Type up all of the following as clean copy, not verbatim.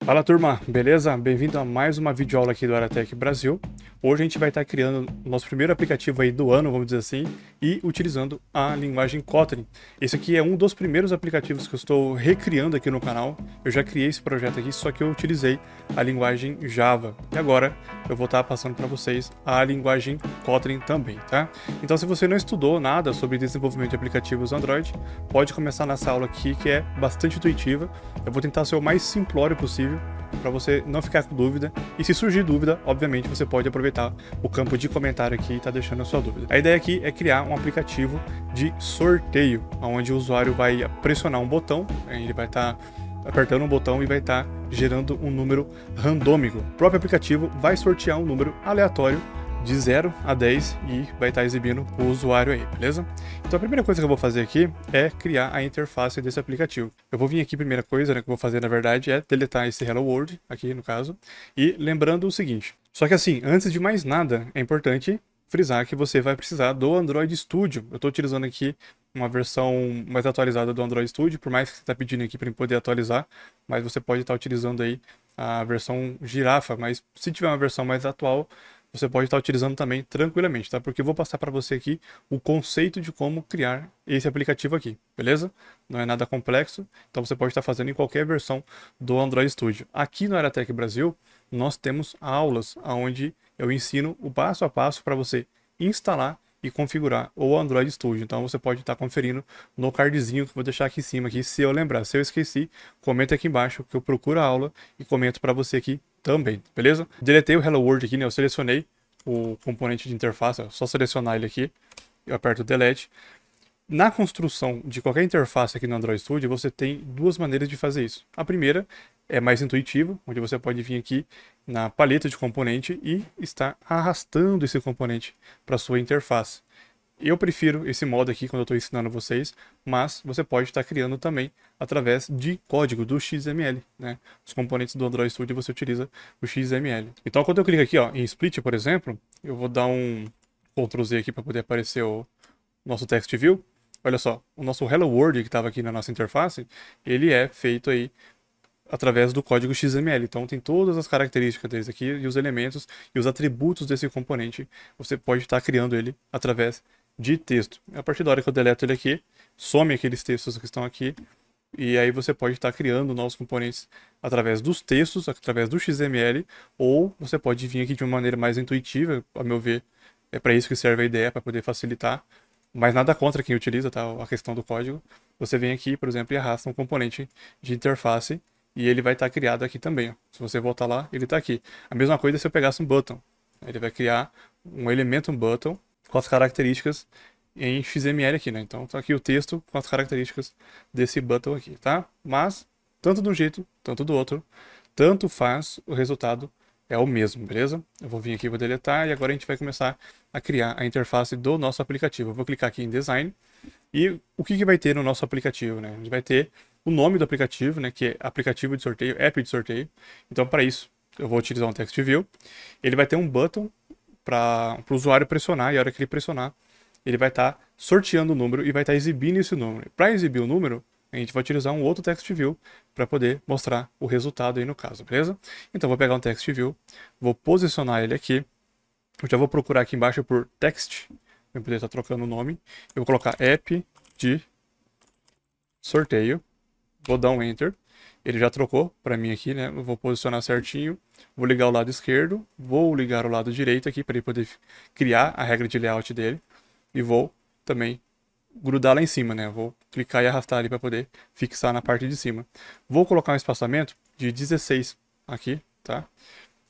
Fala turma, beleza? Bem-vindo a mais uma videoaula aqui do Aratec Brasil. Hoje a gente vai estar criando o nosso primeiro aplicativo aí do ano, vamos dizer assim, e utilizando a linguagem Kotlin. Esse aqui é um dos primeiros aplicativos que eu estou recriando aqui no canal. Eu já criei esse projeto aqui, só que eu utilizei a linguagem Java. E agora eu vou estar passando para vocês a linguagem Kotlin também, tá? Então se você não estudou nada sobre desenvolvimento de aplicativos Android, pode começar nessa aula aqui que é bastante intuitiva. Eu vou tentar ser o mais simplório possível para você não ficar com dúvida. E se surgir dúvida, obviamente você pode aproveitar o campo de comentário aqui e tá deixando a sua dúvida. A ideia aqui é criar um aplicativo de sorteio, onde o usuário vai pressionar um botão, ele vai estar apertando um botão e vai estar gerando um número randômico. O próprio aplicativo vai sortear um número aleatório de 0 a 10 e vai estar exibindo o usuário aí, beleza? Então a primeira coisa que eu vou fazer aqui é criar a interface desse aplicativo. Eu vou vir aqui, primeira coisa, né, que eu vou fazer na verdade é deletar esse Hello World aqui no caso, e lembrando o seguinte, só que assim, antes de mais nada, é importante frisar que você vai precisar do Android Studio. Eu estou utilizando aqui uma versão mais atualizada do Android Studio, por mais que você está pedindo aqui para eu poder atualizar, mas você pode estar utilizando aí a versão girafa, mas se tiver uma versão mais atual, você pode estar utilizando também tranquilamente, tá? Porque eu vou passar para você aqui o conceito de como criar esse aplicativo aqui, beleza? Não é nada complexo, então você pode estar fazendo em qualquer versão do Android Studio. Aqui no Aratec Brasil, nós temos aulas onde eu ensino o passo a passo para você instalar e configurar o Android Studio. Então você pode estar conferindo no cardzinho que eu vou deixar aqui em cima, aqui, se eu lembrar. Se eu esqueci, comenta aqui embaixo que eu procuro a aula e comento para você aqui também, beleza? Deletei o Hello World aqui, né? Eu selecionei o componente de interface, é só selecionar ele aqui, eu aperto Delete. Na construção de qualquer interface aqui no Android Studio, você tem duas maneiras de fazer isso. A primeira é mais intuitiva, onde você pode vir aqui na paleta de componente e estar arrastando esse componente para sua interface. Eu prefiro esse modo aqui quando eu estou ensinando vocês, mas você pode estar criando também através de código do XML, né? Os componentes do Android Studio você utiliza o XML. Então quando eu clico aqui ó, em Split, por exemplo, eu vou dar um Ctrl Z aqui para poder aparecer o nosso text view. Olha só, o nosso Hello World que estava aqui na nossa interface, ele é feito aí através do código XML. Então tem todas as características deles aqui e os elementos e os atributos desse componente. Você pode estar criando ele através de texto. A partir da hora que eu deleto ele aqui, some aqueles textos que estão aqui e aí você pode estar criando novos componentes através dos textos, através do XML, ou você pode vir aqui de uma maneira mais intuitiva, a meu ver, é para isso que serve a ideia, para poder facilitar. Mas nada contra quem utiliza, tá? A questão do código. Você vem aqui, por exemplo, e arrasta um componente de interface e ele vai estar criado aqui também. Ó. Se você voltar lá, ele está aqui. A mesma coisa se eu pegasse um button. Ele vai criar um elemento, um button, com as características em XML aqui, né? Então tá aqui o texto com as características desse button aqui, tá? Mas, tanto de um jeito, tanto do outro, tanto faz, o resultado é o mesmo, beleza? Eu vou vir aqui, vou deletar e agora a gente vai começar a criar a interface do nosso aplicativo. Eu vou clicar aqui em Design e o que vai ter no nosso aplicativo, né? A gente vai ter o nome do aplicativo, né? Que é aplicativo de sorteio, app de sorteio. Então, para isso, eu vou utilizar um text view. Ele vai ter um button para o usuário pressionar e a hora que ele pressionar, ele vai estar sorteando o número e vai estar exibindo esse número. Para exibir o número, a gente vai utilizar um outro text view para poder mostrar o resultado aí no caso, beleza? Então vou pegar um text view, vou posicionar ele aqui, eu já vou procurar aqui embaixo por text, para poder estar trocando o nome, eu vou colocar app de sorteio, vou dar um enter, ele já trocou para mim aqui, né? Eu vou posicionar certinho, vou ligar o lado esquerdo, vou ligar o lado direito aqui para ele poder criar a regra de layout dele e vou também grudar lá em cima, né? Vou clicar e arrastar ali para poder fixar na parte de cima. Vou colocar um espaçamento de 16 aqui, tá?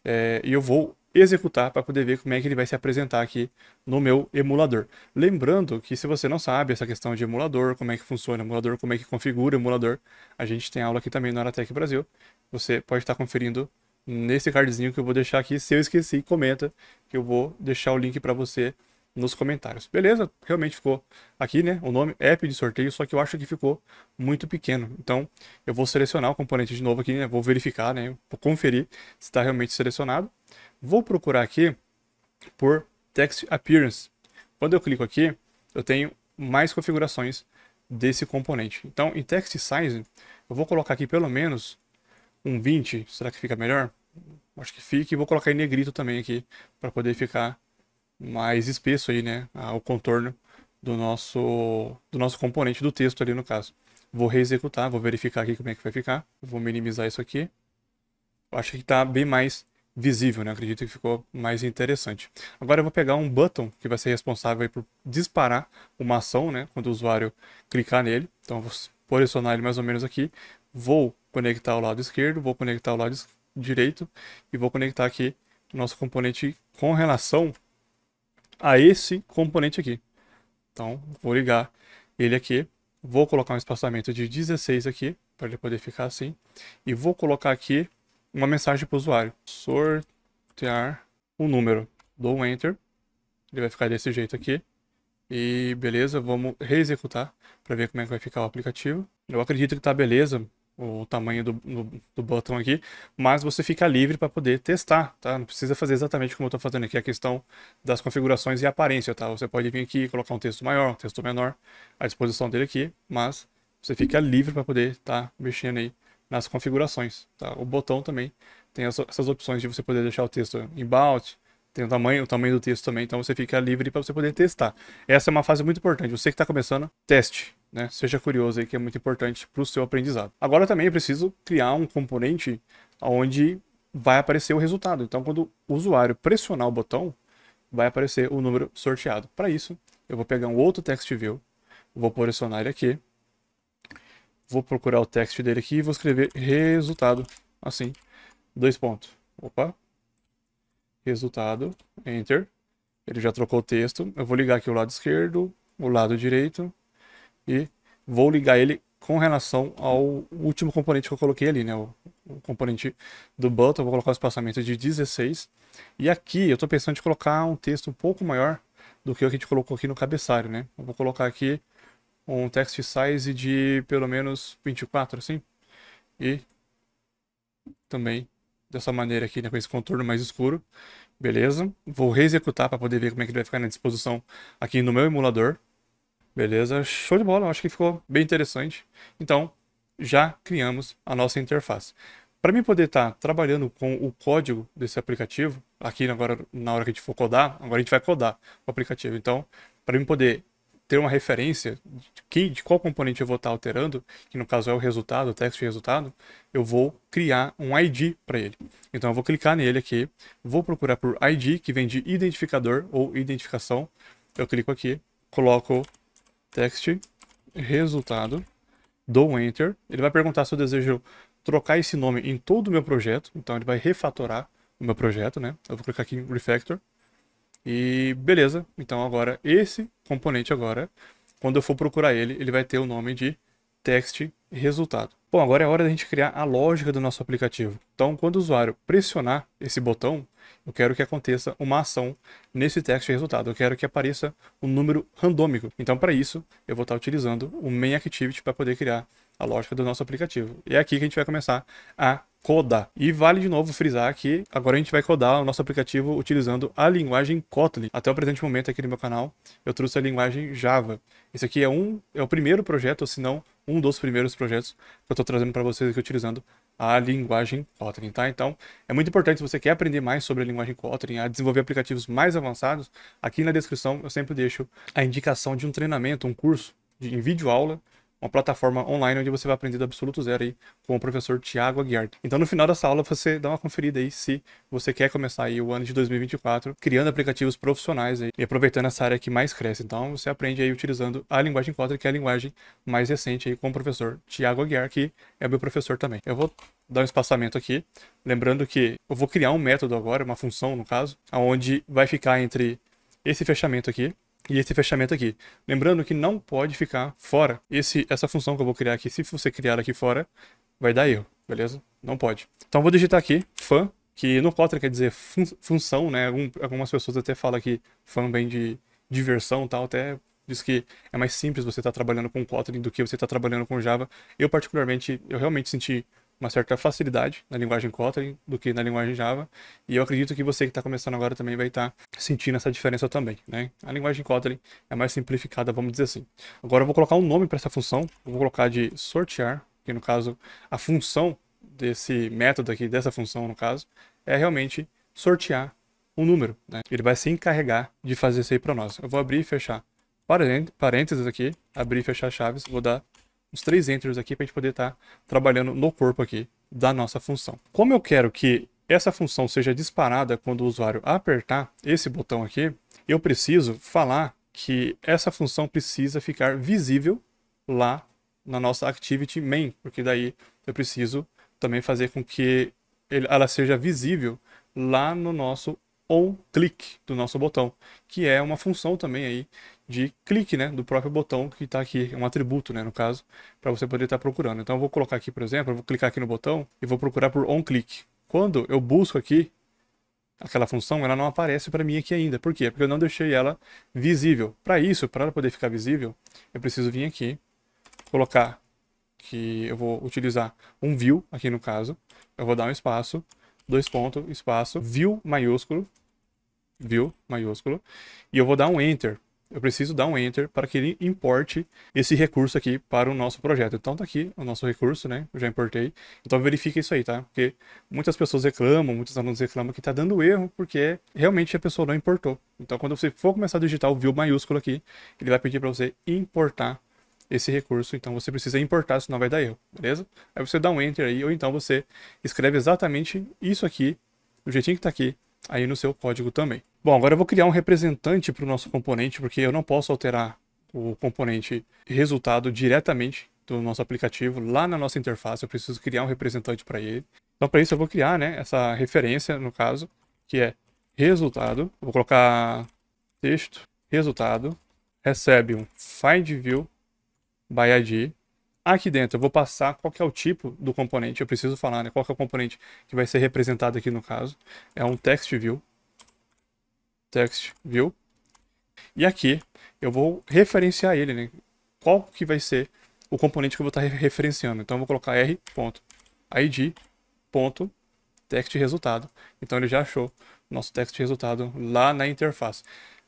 E eu vou executar para poder ver como é que ele vai se apresentar aqui no meu emulador. Lembrando que se você não sabe essa questão de emulador, como é que funciona o emulador, como é que configura o emulador, a gente tem aula aqui também no Aratec Brasil. Você pode estar conferindo nesse cardzinho que eu vou deixar aqui. Se eu esqueci, comenta que eu vou deixar o link para você nos comentários. Beleza? Realmente ficou aqui, né? O nome app de sorteio, só que eu acho que ficou muito pequeno. Então, eu vou selecionar o componente de novo aqui, né? Vou verificar, né? Vou conferir se está realmente selecionado. Vou procurar aqui por Text Appearance. Quando eu clico aqui, eu tenho mais configurações desse componente. Então, em Text Size, eu vou colocar aqui pelo menos um 20, será que fica melhor? Acho que fica, e vou colocar em negrito também aqui, para poder ficar mais espesso aí, né, o contorno do nosso componente do texto ali no caso. Vou reexecutar, vou verificar aqui como é que vai ficar. Vou minimizar isso aqui. Eu acho que está bem mais visível, né? Acredito que ficou mais interessante. Agora eu vou pegar um button que vai ser responsável aí por disparar uma ação, né? Quando o usuário clicar nele. Então eu vou posicionar ele mais ou menos aqui. Vou conectar o lado esquerdo, vou conectar o lado direito e vou conectar aqui o nosso componente com relação a esse componente aqui. Então vou ligar ele aqui. Vou colocar um espaçamento de 16 aqui, para ele poder ficar assim. E vou colocar aqui uma mensagem para o usuário. Sortear um número. Dou um Enter. Ele vai ficar desse jeito aqui. E beleza, vamos reexecutar para ver como é que vai ficar o aplicativo. Eu acredito que está beleza o tamanho do botão aqui, mas você fica livre para poder testar, tá? Não precisa fazer exatamente como eu estou fazendo aqui, a questão das configurações e aparência, tá? Você pode vir aqui e colocar um texto maior, um texto menor, à disposição dele aqui, mas você fica livre para poder estar mexendo aí nas configurações, tá? O botão também tem essas opções de você poder deixar o texto em bold, tem o tamanho do texto também, então você fica livre para você poder testar. Essa é uma fase muito importante. Você que está começando, teste, né? Seja curioso aí, que é muito importante para o seu aprendizado. Agora também eu preciso criar um componente onde vai aparecer o resultado. Então, quando o usuário pressionar o botão, vai aparecer o número sorteado. Para isso, eu vou pegar um outro text view, vou posicionar ele aqui, vou procurar o text dele aqui e vou escrever resultado, assim, 2 pontos. Opa! Resultado, Enter. Ele já trocou o texto. Eu vou ligar aqui o lado esquerdo, o lado direito e vou ligar ele com relação ao último componente que eu coloquei ali, né? O componente do button. Eu vou colocar o espaçamento de 16. E aqui eu estou pensando em colocar um texto um pouco maior do que o que a gente colocou aqui no cabeçalho, né? Eu vou colocar aqui um text size de pelo menos 24, assim. E também dessa maneira aqui, né, com esse contorno mais escuro. Beleza. Vou reexecutar para poder ver como é que ele vai ficar na disposição aqui no meu emulador. Beleza. Show de bola. Acho que ficou bem interessante. Então, já criamos a nossa interface. Para mim poder estar trabalhando com o código desse aplicativo, aqui agora na hora que a gente for codar, agora a gente vai codar o aplicativo. Então, para mim poder ter uma referência de qual componente eu vou estar alterando, que no caso é o resultado, o text resultado, eu vou criar um ID para ele. Então eu vou clicar nele aqui, vou procurar por ID, que vem de identificador ou identificação. Eu clico aqui, coloco text resultado, dou um Enter. Ele vai perguntar se eu desejo trocar esse nome em todo o meu projeto, então ele vai refatorar o meu projeto, né? Eu vou clicar aqui em Refactor. E beleza, então agora esse componente agora, quando eu for procurar ele, ele vai ter o nome de text resultado. Bom, agora é hora da gente criar a lógica do nosso aplicativo. Então, quando o usuário pressionar esse botão, eu quero que aconteça uma ação nesse text resultado. Eu quero que apareça um número randômico. Então, para isso, eu vou estar utilizando o MainActivity para poder criar a lógica do nosso aplicativo. E é aqui que a gente vai começar a codar. E vale de novo frisar que agora a gente vai codar o nosso aplicativo utilizando a linguagem Kotlin. Até o presente momento aqui no meu canal eu trouxe a linguagem Java. Esse aqui é o primeiro projeto, ou se não, um dos primeiros projetos que eu estou trazendo para vocês aqui utilizando a linguagem Kotlin, tá? Então, é muito importante, se você quer aprender mais sobre a linguagem Kotlin, a desenvolver aplicativos mais avançados, aqui na descrição eu sempre deixo a indicação de um treinamento, um curso em videoaula, uma plataforma online onde você vai aprender do absoluto zero aí com o professor Thiago Aguiar. Então, no final dessa aula, você dá uma conferida aí se você quer começar aí o ano de 2024 criando aplicativos profissionais aí e aproveitando essa área que mais cresce. Então, você aprende aí utilizando a linguagem Kotlin, que é a linguagem mais recente aí com o professor Thiago Aguiar, que é meu professor também. Eu vou dar um espaçamento aqui, lembrando que eu vou criar um método agora, uma função no caso, onde vai ficar entre esse fechamento aqui e esse fechamento aqui. Lembrando que não pode ficar fora essa função que eu vou criar aqui. Se você criar aqui fora, vai dar erro, beleza? Não pode. Então vou digitar aqui, fun, que no Kotlin quer dizer função, né? Algumas pessoas até falam que fun vem de diversão e tal, até diz que é mais simples você estar trabalhando com Kotlin do que você estar trabalhando com Java. Eu particularmente, eu realmente senti uma certa facilidade na linguagem Kotlin do que na linguagem Java, e eu acredito que você que está começando agora também vai estar sentindo essa diferença também, né? A linguagem Kotlin é mais simplificada, vamos dizer assim. Agora eu vou colocar um nome para essa função, eu vou colocar de sortear, que no caso a função desse método aqui, dessa função no caso, é realmente sortear um número, né? Ele vai se encarregar de fazer isso aí para nós. Eu vou abrir e fechar parênteses aqui, abrir e fechar chaves, vou dar uns 3 enters aqui para a gente poder estar trabalhando no corpo aqui da nossa função. Como eu quero que essa função seja disparada quando o usuário apertar esse botão aqui, eu preciso falar que essa função precisa ficar visível lá na nossa activity main, porque daí eu preciso também fazer com que ela seja visível lá no nosso onClick do nosso botão, que é uma função também aí de clique, né, do próprio botão que está aqui, é um atributo, né, no caso, para você poder estar procurando. Então eu vou colocar aqui, por exemplo, eu vou clicar aqui no botão e vou procurar por onClick. Quando eu busco aqui aquela função, ela não aparece para mim aqui ainda. Por quê? Porque eu não deixei ela visível. Para isso, para ela poder ficar visível, eu preciso vir aqui, colocar que eu vou utilizar um view aqui no caso. Eu vou dar um espaço, 2 pontos, espaço, view maiúsculo, e eu vou dar um enter. Eu preciso dar um enter para que ele importe esse recurso aqui para o nosso projeto. Então tá aqui o nosso recurso, né? Eu já importei. Então verifica isso aí, tá? Porque muitas pessoas reclamam, muitos alunos reclamam que tá dando erro porque realmente a pessoa não importou. Então quando você for começar a digitar o view maiúsculo aqui, ele vai pedir para você importar esse recurso. Então você precisa importar, senão vai dar erro, beleza? Aí você dá um enter aí, ou então você escreve exatamente isso aqui, do jeitinho que tá aqui, aí no seu código também. Bom, agora eu vou criar um representante para o nosso componente, porque eu não posso alterar o componente resultado diretamente do nosso aplicativo lá na nossa interface. Eu preciso criar um representante para ele. Então, para isso, eu vou criar, né, essa referência, no caso, que é resultado. Eu vou colocar texto, resultado, recebe um findView by ID. Aqui dentro eu vou passar qual que é o tipo do componente, eu preciso falar, né, qual que é o componente que vai ser representado aqui no caso. É um text view. E aqui eu vou referenciar ele, né, qual que vai ser o componente que eu vou estar referenciando. Então eu vou colocar r.id.textResultado. Então ele já achou o nosso text resultado lá na interface.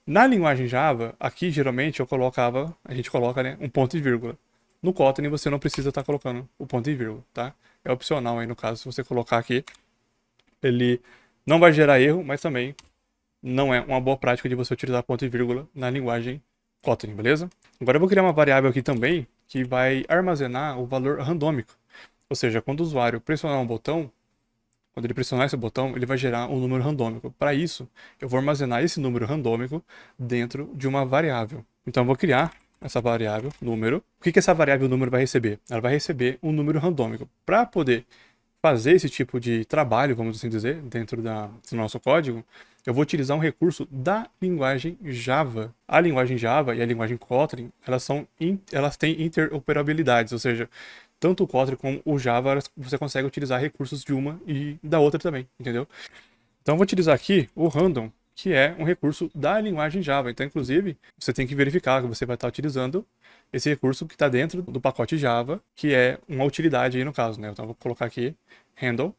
Na linguagem Java, aqui geralmente a gente coloca, né, um ponto e vírgula. No Kotlin você não precisa estar colocando o ponto e vírgula, tá? É opcional aí no caso, se você colocar aqui, ele não vai gerar erro, mas também não é uma boa prática de você utilizar ponto e vírgula na linguagem Kotlin, beleza? Agora eu vou criar uma variável aqui também que vai armazenar o valor randômico. Ou seja, quando o usuário pressionar um botão, quando ele pressionar esse botão, ele vai gerar um número randômico. Para isso, eu vou armazenar esse número randômico dentro de uma variável. Então eu vou criar essa variável número. O que essa variável número vai receber? Ela vai receber um número randômico. Para poder fazer esse tipo de trabalho, vamos assim dizer, dentro do nosso código, eu vou utilizar um recurso da linguagem Java. A linguagem Java e a linguagem Kotlin, elas têm interoperabilidades, ou seja, tanto o Kotlin como o Java, você consegue utilizar recursos de uma e da outra também, entendeu? Então eu vou utilizar aqui o random, que é um recurso da linguagem Java. Então, inclusive, você tem que verificar que você vai estar utilizando esse recurso que está dentro do pacote Java, que é uma utilidade aí no caso, né? Então eu vou colocar aqui handle,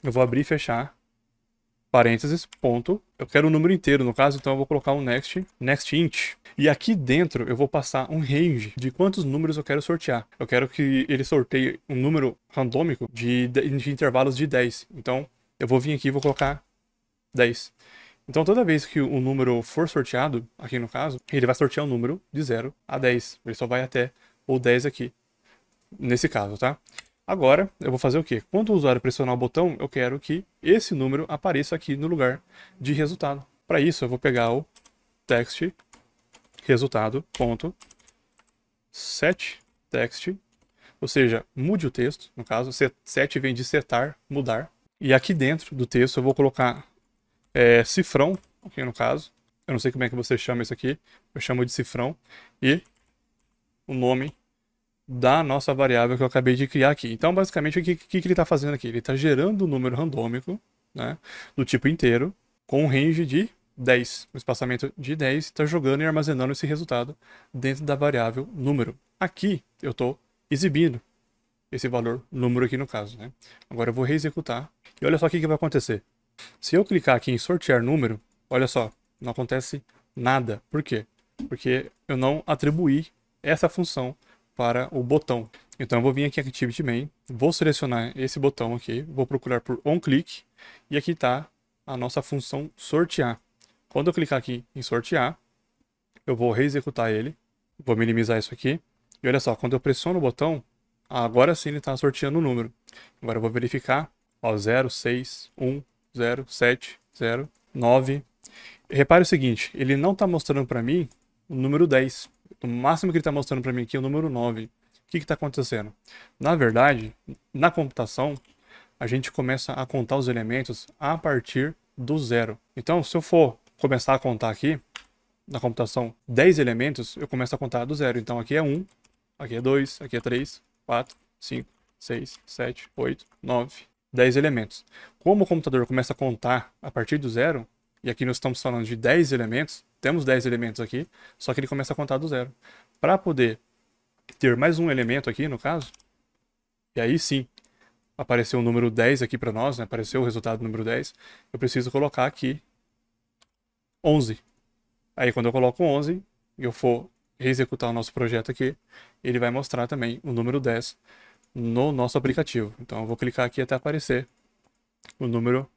eu vou abrir e fechar, parênteses, ponto. Eu quero um número inteiro no caso, então eu vou colocar um next int. E aqui dentro eu vou passar um range de quantos números eu quero sortear. Eu quero que ele sorteie um número randômico de intervalos de 10. Então eu vou vir aqui e vou colocar 10. Então toda vez que o número for sorteado, aqui no caso, ele vai sortear um número de 0 a 10. Ele só vai até o 10 aqui, nesse caso, tá? Agora, eu vou fazer o quê? Quando o usuário pressionar o botão, eu quero que esse número apareça aqui no lugar de resultado. Para isso, eu vou pegar o text resultado.setText, ou seja, mude o texto, no caso, set vem de setar, mudar. E aqui dentro do texto eu vou colocar cifrão, aqui no caso. Eu não sei como é que você chama isso aqui, eu chamo de cifrão. E o nome da nossa variável que eu acabei de criar aqui. Então, basicamente, o que ele está fazendo aqui? Ele está gerando um número randômico, né, do tipo inteiro, com um range de 10, um espaçamento de 10, está jogando e armazenando esse resultado dentro da variável número. Aqui, eu estou exibindo esse valor número aqui no caso, né? Agora eu vou reexecutar, e olha só o que vai acontecer. Se eu clicar aqui em sortear número, olha só, não acontece nada. Por quê? Porque eu não atribuí essa função para o botão. Então eu vou vir aqui em Activity Main, vou selecionar esse botão aqui, vou procurar por onClick, e aqui está a nossa função sortear. Quando eu clicar aqui em sortear, eu vou reexecutar ele, vou minimizar isso aqui, e olha só, quando eu pressiono o botão, agora sim ele está sorteando o número. Agora eu vou verificar, ó, 0, 6, 1, 0, 7, 0, 9. Repare o seguinte, ele não está mostrando para mim o número 10. O máximo que ele está mostrando para mim aqui é o número 9. O que está acontecendo? Na verdade, na computação, a gente começa a contar os elementos a partir do 0. Então, se eu for começar a contar aqui, na computação, 10 elementos, eu começo a contar do 0. Então, aqui é 1, aqui é 2, aqui é 3, 4, 5, 6, 7, 8, 9, 10 elementos. Como o computador começa a contar a partir do 0, e aqui nós estamos falando de 10 elementos, temos 10 elementos aqui, só que ele começa a contar do 0. Para poder ter mais um elemento aqui, no caso, e aí sim, apareceu o número 10 aqui para nós, né? Apareceu o resultado do número 10, eu preciso colocar aqui 11. Aí quando eu coloco 11, e eu for executar o nosso projeto aqui, ele vai mostrar também o número 10 no nosso aplicativo. Então eu vou clicar aqui até aparecer o número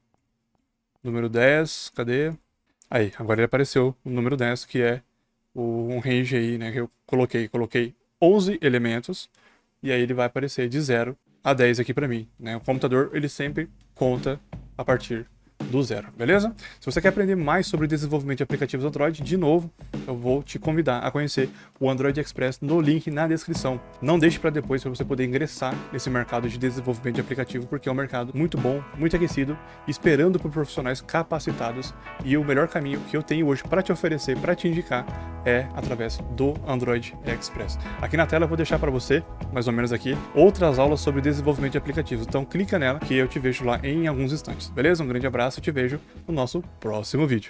10, cadê? Aí, agora ele apareceu o número 10, que é um range aí, né, que eu coloquei 11 elementos, e aí ele vai aparecer de 0 a 10 aqui para mim, né? O computador, ele sempre conta a partir do 0, beleza? Se você quer aprender mais sobre desenvolvimento de aplicativos Android, de novo, eu vou te convidar a conhecer o Android Express no link na descrição. Não deixe para depois, para você poder ingressar nesse mercado de desenvolvimento de aplicativo, porque é um mercado muito bom, muito aquecido, esperando por profissionais capacitados, e o melhor caminho que eu tenho hoje para te oferecer, para te indicar, é através do Android Express. Aqui na tela eu vou deixar para você, mais ou menos aqui, outras aulas sobre desenvolvimento de aplicativos. Então clica nela que eu te vejo lá em alguns instantes, beleza? Um grande abraço e te vejo no nosso próximo vídeo.